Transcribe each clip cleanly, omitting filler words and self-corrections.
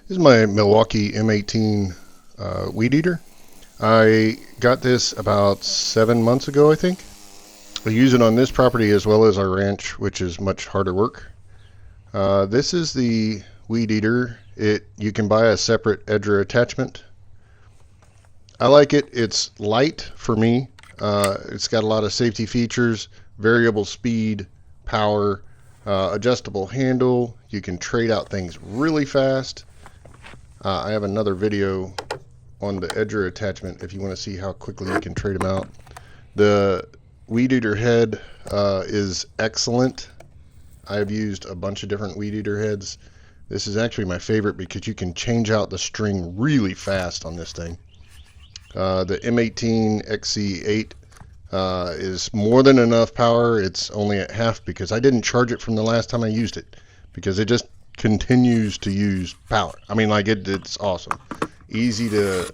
This is my Milwaukee M18 weed eater. I got this about 7 months ago, I think. I use it on this property as well as our ranch, which is much harder work. This is the weed eater. You can buy a separate edger attachment. I like it. It's light for me. It's got a lot of safety features, variable speed, power, adjustable handle. You can trade out things really fast. I have another video on the edger attachment if you want to see how quickly you can trade them out. The weed eater head is excellent. I've used a bunch of different weed eater heads. This is actually my favorite because you can change out the string really fast on this thing. The M18 XC8 is more than enough power. It's only at half because I didn't charge it from the last time I used it because it just continues to use power. I mean, like it's awesome. Easy to,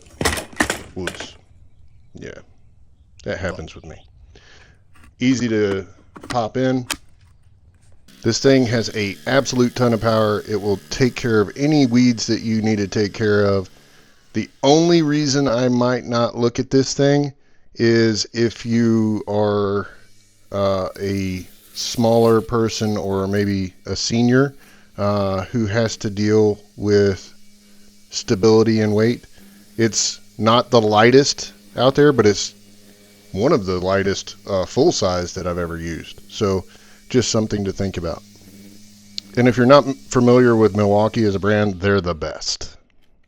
whoops, yeah, that happens with me. Easy to pop in. This thing has a absolute ton of power. It will take care of any weeds that you need to take care of. The only reason I might not look at this thing is if you are a smaller person or maybe a senior who has to deal with stability and weight. It's not the lightest out there, but it's one of the lightest full size that I've ever used. So just something to think about. And if you're not familiar with Milwaukee as a brand, they're the best.